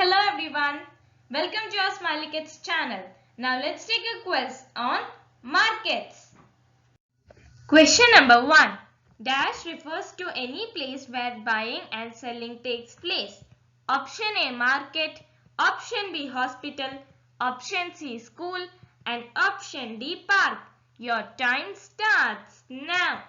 Hello everyone. Welcome to our Smiley Kids channel. Now let's take a quiz on markets. Question number 1. Dash refers to any place where buying and selling takes place. Option A market, option B hospital, option C school and option D park. Your time starts now.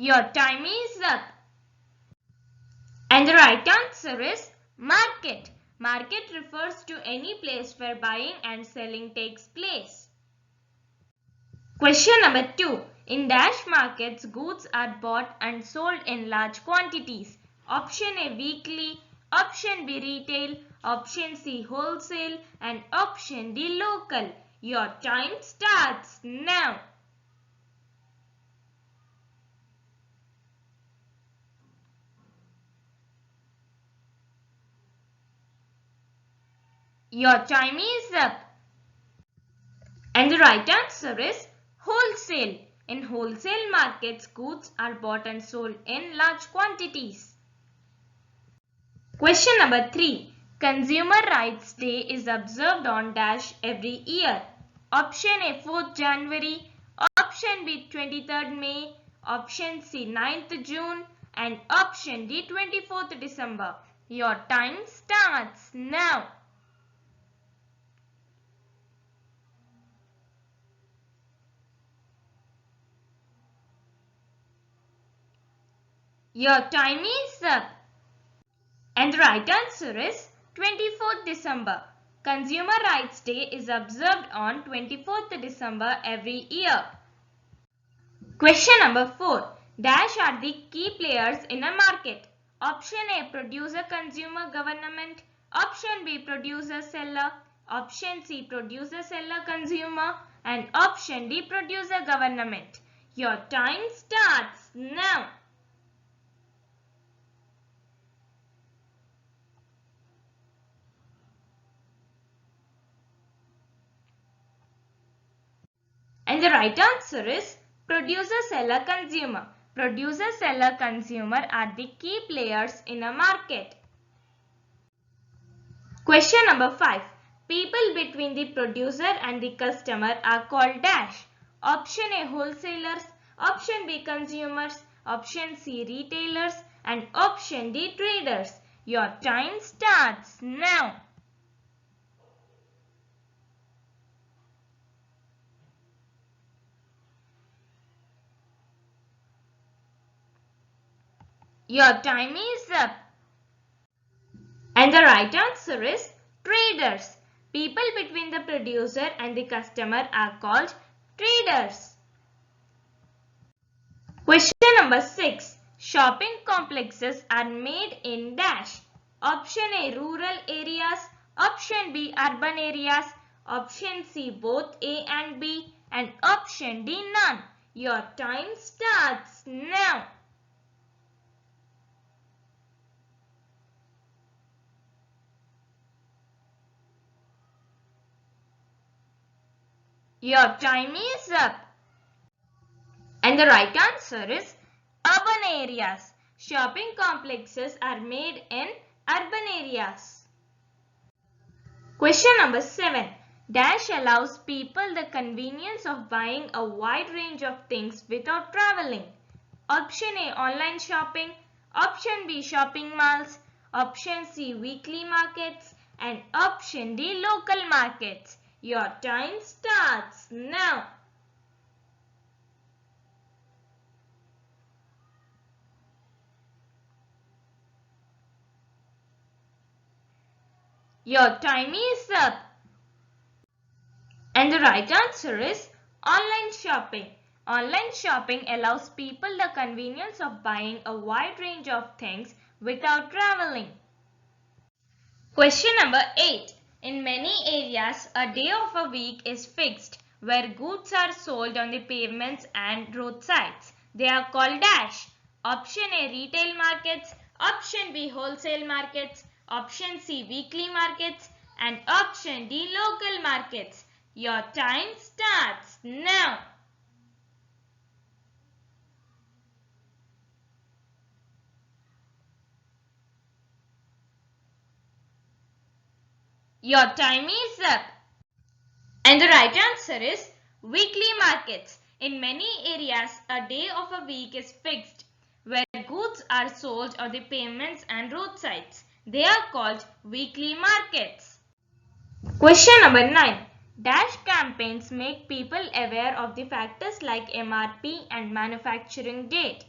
Your time is up. And the right answer is market. Market refers to any place where buying and selling takes place. Question number 2. In dash markets, goods are bought and sold in large quantities. Option A weekly, option B retail, option C wholesale and option D local. Your time starts now. Your time is up. And the right answer is wholesale. In wholesale markets, goods are bought and sold in large quantities. Question number 3. Consumer Rights Day is observed on dash every year. Option A 4th January, option B 23rd May, option C 9th June and option D 24th December. Your time starts now. Your time is up. And the right answer is 24th December. Consumer Rights Day is observed on 24th December every year. Question number 4. Dash are the key players in a market. Option A producer, consumer, government. Option B producer, seller. Option C producer, seller, consumer. And option D producer, government. Your time starts now. And the right answer is producer, seller, consumer. Producer, seller, consumer are the key players in a market. Question number 5. People between the producer and the customer are called dash. Option A wholesalers, option B consumers, option C retailers and option D traders. Your time starts now. Your time is up. And the right answer is traders. People between the producer and the customer are called traders. Question number 6. Shopping complexes are made in dash. Option A rural areas, option B urban areas, option C both A and B and option D none. Your time starts now. Your time is up. And the right answer is urban areas. Shopping complexes are made in urban areas. Question number 7. Dash allows people the convenience of buying a wide range of things without traveling. Option A online shopping, option B shopping malls, option C weekly markets and option D local markets. Your time starts now. Your time is up. And the right answer is online shopping. Online shopping allows people the convenience of buying a wide range of things without traveling. Question number 8. In many areas, a day of a week is fixed where goods are sold on the pavements and roadsides. They are called dash. Option A retail markets, option B wholesale markets, option C weekly markets and option D local markets. Your time starts now. Your time is up. And the right answer is weekly markets. In many areas, a day of a week is fixed, where goods are sold on the pavements and roadsides. They are called weekly markets. Question number 9. Dash campaigns make people aware of the factors like MRP and manufacturing date.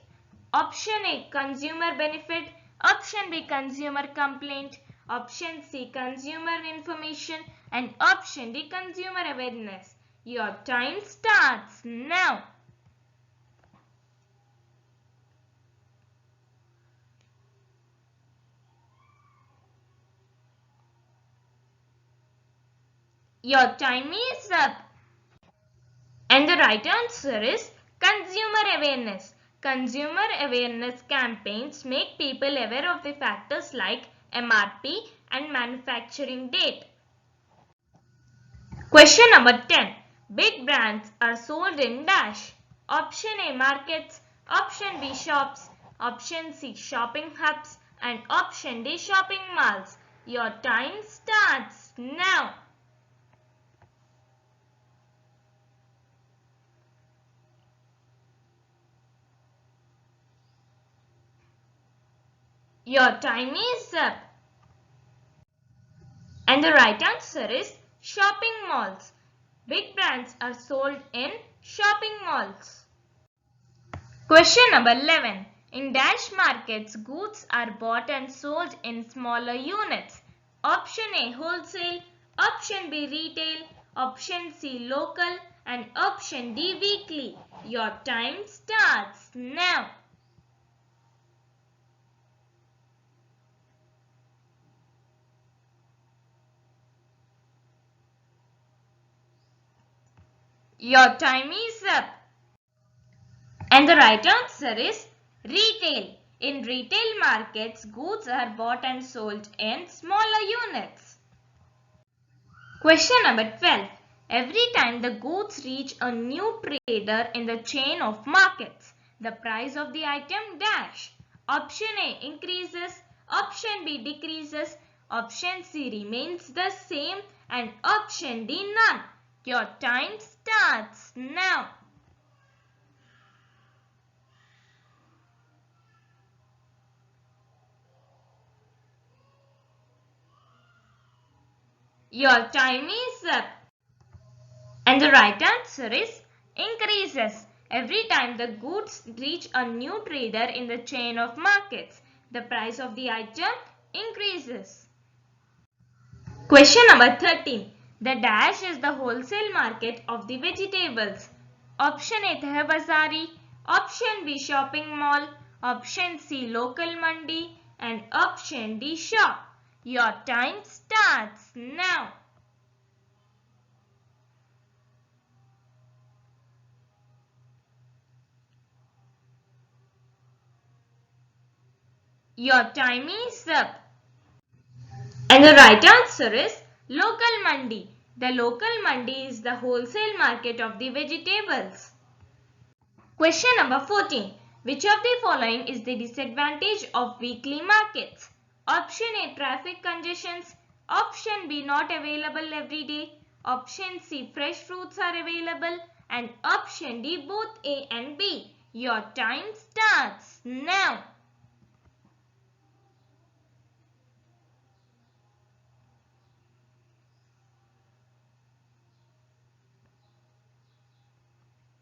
Option A, consumer benefit. Option B, consumer complaint. Option C, consumer information. And option D, consumer awareness. Your time starts now. Your time is up. And the right answer is consumer awareness. Consumer awareness campaigns make people aware of the factors like MRP and manufacturing date. Question number 10. Big brands are sold in dash. Option A, markets. Option B, shops. Option C, shopping hubs. And option D, shopping malls. Your time starts now. Your time is up. And the right answer is shopping malls. Big brands are sold in shopping malls. Question number 11. In dash markets, goods are bought and sold in smaller units. Option A, wholesale. Option B, retail. Option C, local. And option D, weekly. Your time starts now. Your time is up. And the right answer is retail. In retail markets, goods are bought and sold in smaller units. Question number 12. Every time the goods reach a new trader in the chain of markets, the price of the item dash. Option A, increases. Option B, decreases. Option C, remains the same. And option D, none. Your time starts now. Your time is up. And the right answer is increases. Every time the goods reach a new trader in the chain of markets, the price of the item increases. Question number 13. The dash is the wholesale market of the vegetables. Option A, Teh Bazari. Option B, shopping mall. Option C, local mandi. And option D, shop. Your time starts now. Your time is up. And the right answer is local mandi. The local mandi is the wholesale market of the vegetables. Question number 14. Which of the following is the disadvantage of weekly markets? Option A, traffic congestions. Option B, not available every day. Option C, fresh fruits are available. And option D, both A and B. Your time starts now.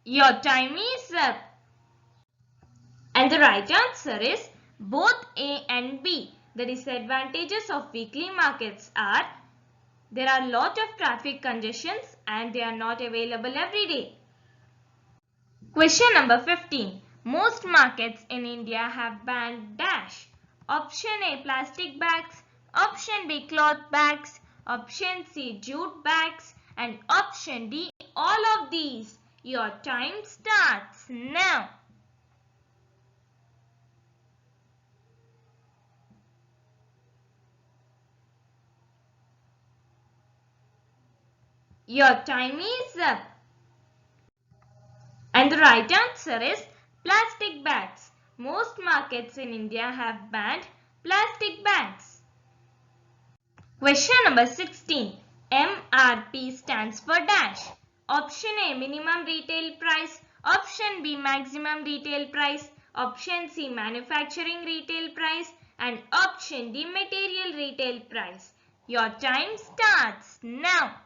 Your time is up. And the right answer is both A and B. The disadvantages of weekly markets are there are lot of traffic congestions and they are not available every day. Question number 15. Most markets in India have banned dash. Option A, plastic bags. Option B, cloth bags. Option C, jute bags. And option D, all of these. Your time starts now. Your time is up. right answer is plastic bags. Most markets in India have banned plastic bags. Question number 16. MRP stands for dash. Option A minimum retail price. Option B maximum retail price. Option C manufacturing retail price. And option D material retail price. Your time starts now.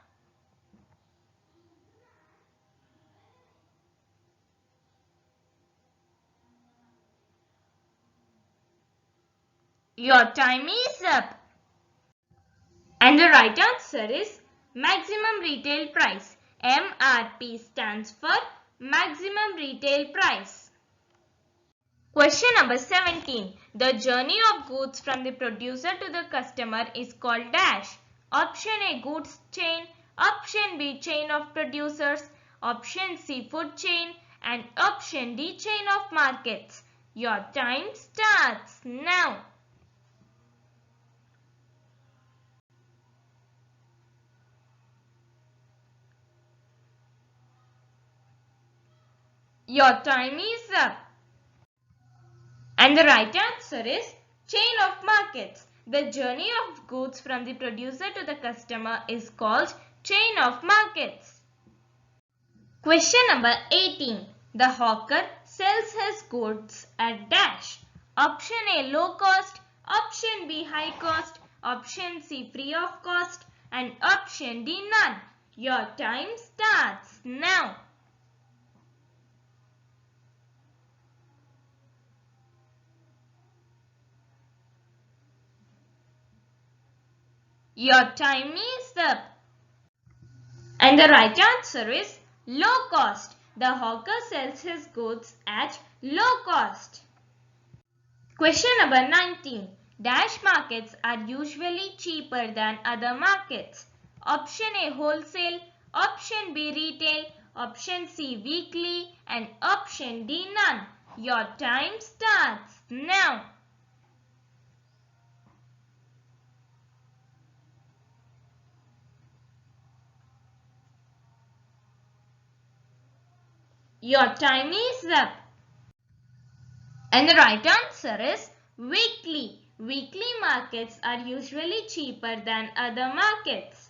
Your time is up. And the right answer is maximum retail price. MRP stands for maximum retail price. Question number 17. The journey of goods from the producer to the customer is called dash. Option A goods chain, option B chain of producers, option C food chain and option D chain of markets. Your time starts now. Your time is up. And the right answer is chain of markets. The journey of goods from the producer to the customer is called chain of markets. Question number 18. The hawker sells his goods at dash. Option A low cost, option B high cost, option C free of cost and option D none. Your time starts now. Your time is up. And the right answer is low cost. The hawker sells his goods at low cost. Question number 19. Dash markets are usually cheaper than other markets. Option A wholesale, option B retail, option C weekly and option D none. Your time starts now. Your time is up. And the right answer is weekly. Weekly markets are usually cheaper than other markets.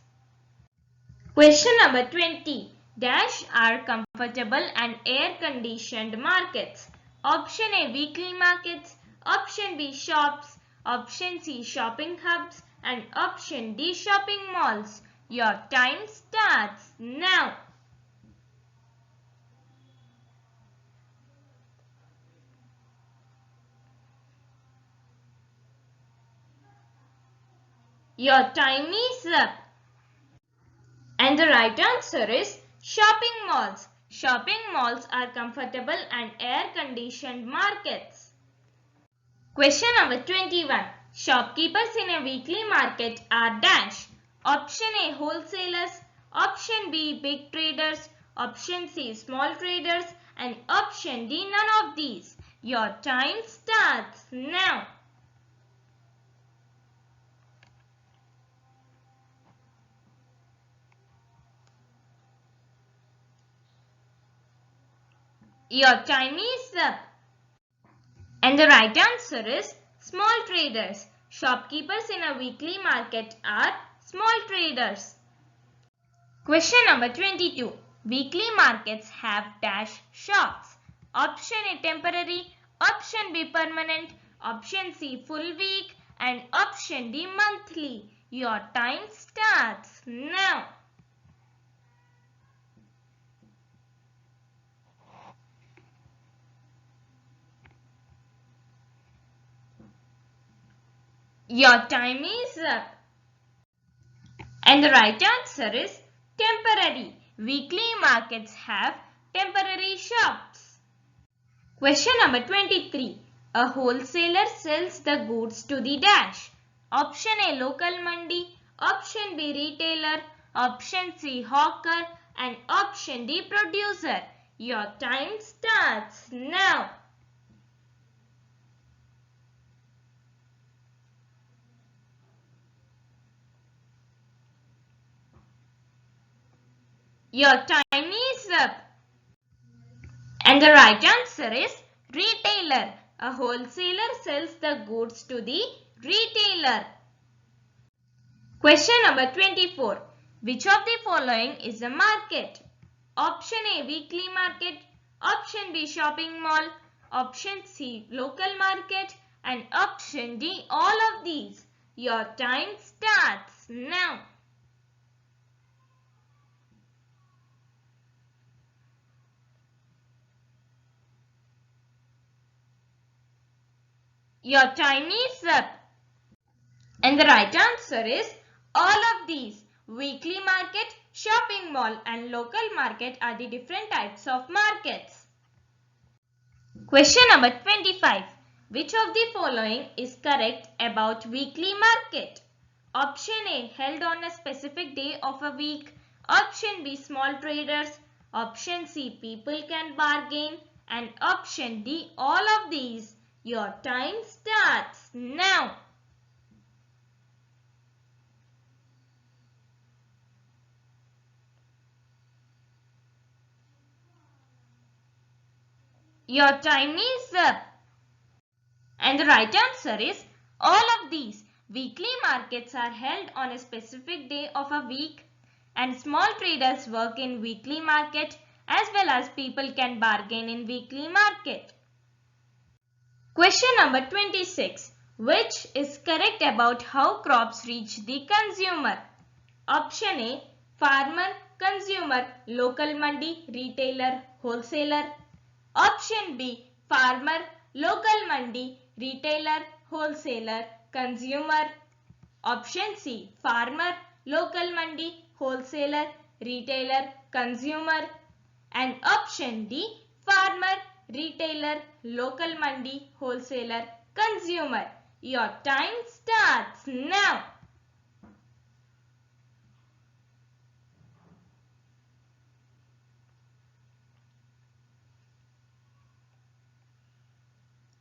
Question number 20. Dash are comfortable and air-conditioned markets. Option A weekly markets, option B shops, option C shopping hubs and option D shopping malls. Your time starts now. Your time is up. And the right answer is shopping malls. Shopping malls are comfortable and air-conditioned markets. Question number 21. Shopkeepers in a weekly market are dash. Option A wholesalers, option B big traders, option C small traders and option D none of these. Your time starts now. Your time is up. And the right answer is small traders. Shopkeepers in a weekly market are small traders. Question number 22. Weekly markets have dash shops. Option A temporary, option B permanent, option C full week and option D monthly. Your time starts now. Your time is up. And the right answer is temporary. Weekly markets have temporary shops. Question number 23. A wholesaler sells the goods to the dash. Option A local mandi, option B retailer, option C hawker and option D producer. Your time starts now. Your time is up. And the right answer is retailer. A wholesaler sells the goods to the retailer. Question number 24. Which of the following is a market? Option A, weekly market. Option B, shopping mall. Option C, local market. And option D, all of these. Your time starts now. Your time is up. And the right answer is all of these. Weekly market, shopping mall and local market are the different types of markets. Question number 25. Which of the following is correct about weekly market? Option A, held on a specific day of a week. Option B, small traders. Option C, people can bargain. And option D, all of these. Your time starts now. Your time is up. And the right answer is all of these. Weekly markets are held on a specific day of a week and small traders work in weekly market as well as people can bargain in weekly market. Question number 26. Which is correct about how crops reach the consumer? Option A, farmer, consumer, local mandi, retailer, wholesaler. Option B, farmer, local mandi, retailer, wholesaler, consumer. Option C, farmer, local mandi, wholesaler, retailer, consumer. And option D, farmer, retailer, local mandi, wholesaler, consumer. Your time starts now.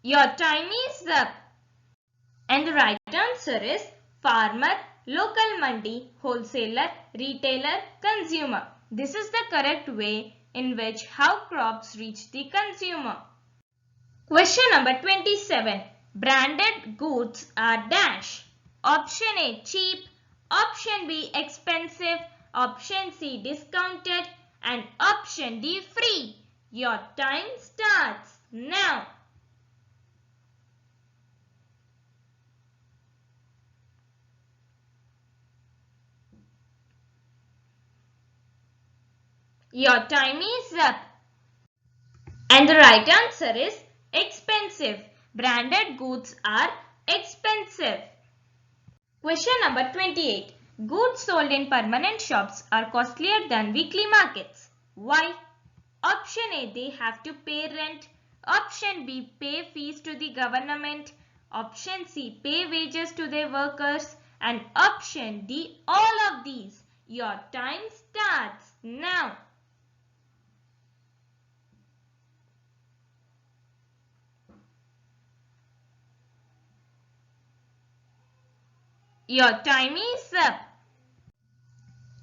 Your time is up. And the right answer is farmer, local mandi, wholesaler, retailer, consumer. This is the correct way in which how crops reach the consumer. Question number 27. Branded goods are dash. Option A, cheap. Option B, expensive. Option C, discounted. And option D, free. Your time starts now. Your time is up. And the right answer is expensive. Branded goods are expensive. Question number 28. Goods sold in permanent shops are costlier than weekly markets. Why? Option A, they have to pay rent. Option B, pay fees to the government. Option C, pay wages to their workers. And option D, all of these. Your time starts now. Your time is up.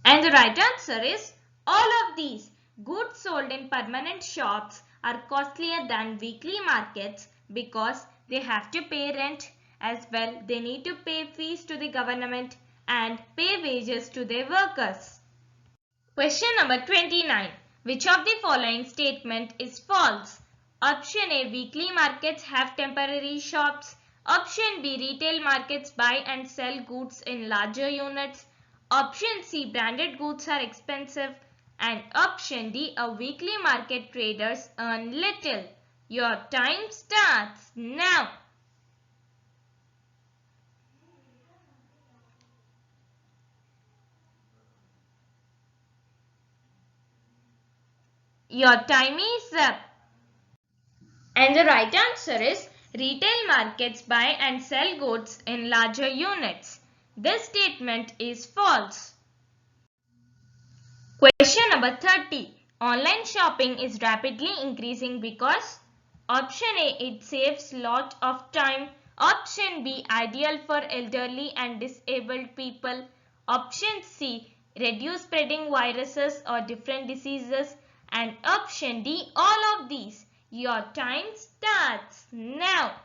And the right answer is all of these. Goods sold in permanent shops are costlier than weekly markets because they have to pay rent as well. They need to pay fees to the government and pay wages to their workers. Question number 29. Which of the following statement is false? Option A, weekly markets have temporary shops. Option B, retail markets buy and sell goods in larger units. Option C, branded goods are expensive. And option D, a weekly market traders earn little. Your time starts now. Your time is up. And the right answer is retail markets buy and sell goods in larger units. This statement is false. Question number 30. Online shopping is rapidly increasing because option A, it saves lot of time. Option B, ideal for elderly and disabled people. Option C, reduce spreading viruses or different diseases. And option D, all of these. Your time starts now.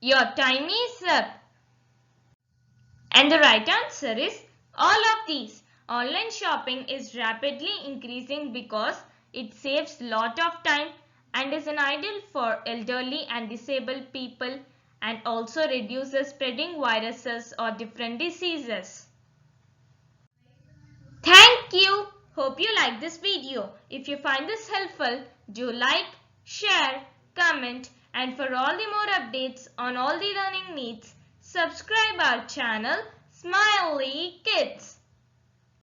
Your time is up. And the right answer is all of these. Online shopping is rapidly increasing because it saves lot of time and is an ideal for elderly and disabled people and also reduces spreading viruses or different diseases. Thank you. Hope you like this video. If you find this helpful, do like, share, comment, and for all the more updates on all the learning needs, subscribe our channel Smiley Kids.